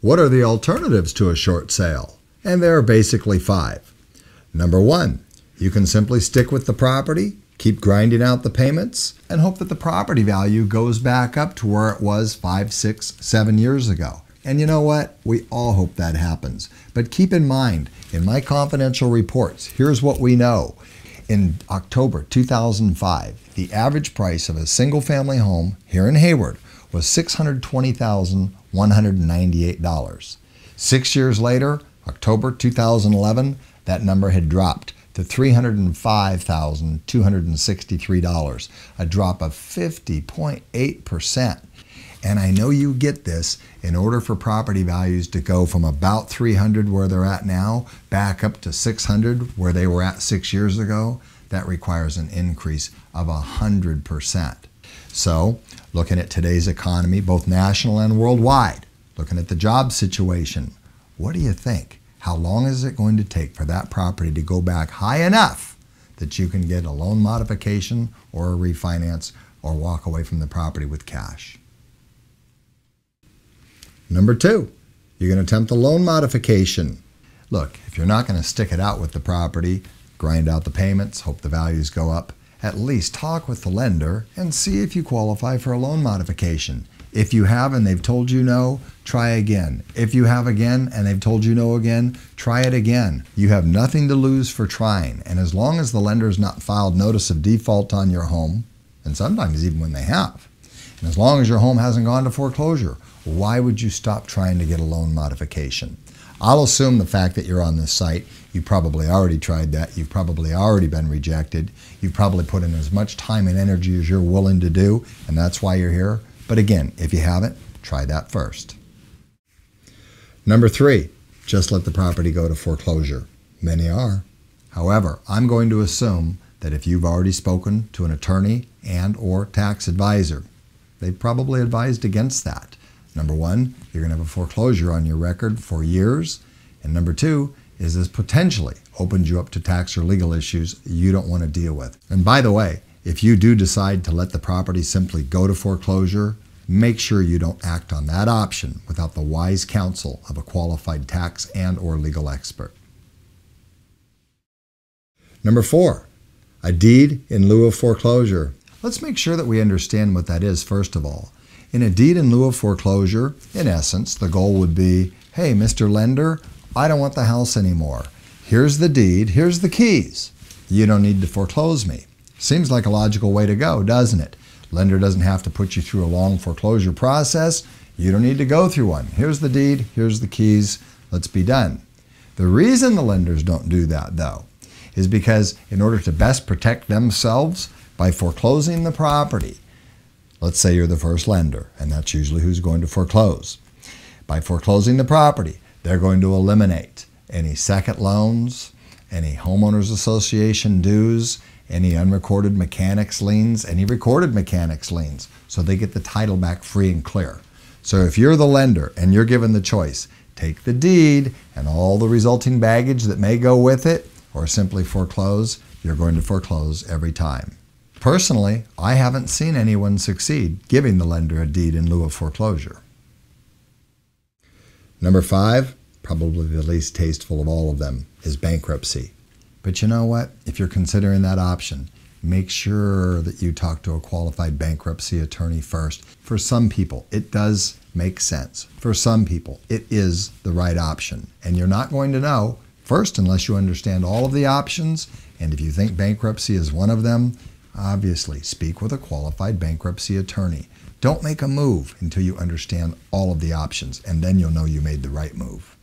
What are the alternatives to a short sale? And there are basically 5. Number 1, you can simply stick with the property, keep grinding out the payments, and hope that the property value goes back up to where it was 5, 6, 7 years ago. And you know what? We all hope that happens. But keep in mind, in my confidential reports, here's what we know. In October 2005, the average price of a single-family home here in Hayward was $620,198. 6 years later, October 2011, that number had dropped to $305,263, a drop of 50.8%. And I know you get this, in order for property values to go from about 300 where they're at now, back up to 600 where they were at 6 years ago, that requires an increase of 100%. So, looking at today's economy, both national and worldwide, looking at the job situation, what do you think? How long is it going to take for that property to go back high enough that you can get a loan modification or a refinance or walk away from the property with cash? Number 2, you're going to attempt a loan modification. Look, if you're not going to stick it out with the property, grind out the payments, hope the values go up, at least talk with the lender and see if you qualify for a loan modification. If you have and they've told you no, try again. If you have again and they've told you no again, try it again. You have nothing to lose for trying. And as long as the lender's not filed notice of default on your home, and sometimes even when they have, and as long as your home hasn't gone to foreclosure, why would you stop trying to get a loan modification? I'll assume the fact that you're on this site, you probably already tried that, you've probably already been rejected, you've probably put in as much time and energy as you're willing to do, and that's why you're here. But again, if you haven't, try that first. Number 3, just let the property go to foreclosure. Many are. However, I'm going to assume that if you've already spoken to an attorney and or tax advisor, they've probably advised against that. Number 1, you're going to have a foreclosure on your record for years. And number 2, is this potentially opens you up to tax or legal issues you don't want to deal with. And by the way, if you do decide to let the property simply go to foreclosure, make sure you don't act on that option without the wise counsel of a qualified tax and or legal expert. Number 4, a deed in lieu of foreclosure. Let's make sure that we understand what that is first of all. In a deed in lieu of foreclosure, in essence, the goal would be, hey, Mr. Lender, I don't want the house anymore. Here's the deed, here's the keys. You don't need to foreclose me. Seems like a logical way to go, doesn't it? Lender doesn't have to put you through a long foreclosure process. You don't need to go through one. Here's the deed, here's the keys, let's be done. The reason the lenders don't do that, though, is because in order to best protect themselves by foreclosing the property, let's say you're the first lender, and that's usually who's going to foreclose. By foreclosing the property, they're going to eliminate any second loans, any homeowners association dues, any unrecorded mechanics liens, any recorded mechanics liens, so they get the title back free and clear. So if you're the lender and you're given the choice, take the deed and all the resulting baggage that may go with it, or simply foreclose, you're going to foreclose every time. Personally, I haven't seen anyone succeed giving the lender a deed in lieu of foreclosure. Number 5, probably the least tasteful of all of them, is bankruptcy. But you know what? If you're considering that option, make sure that you talk to a qualified bankruptcy attorney first. For some people, it does make sense. For some people, it is the right option. And you're not going to know, first, unless you understand all of the options. And if you think bankruptcy is one of them, obviously speak with a qualified bankruptcy attorney. Don't make a move until you understand all of the options, and then you'll know you made the right move.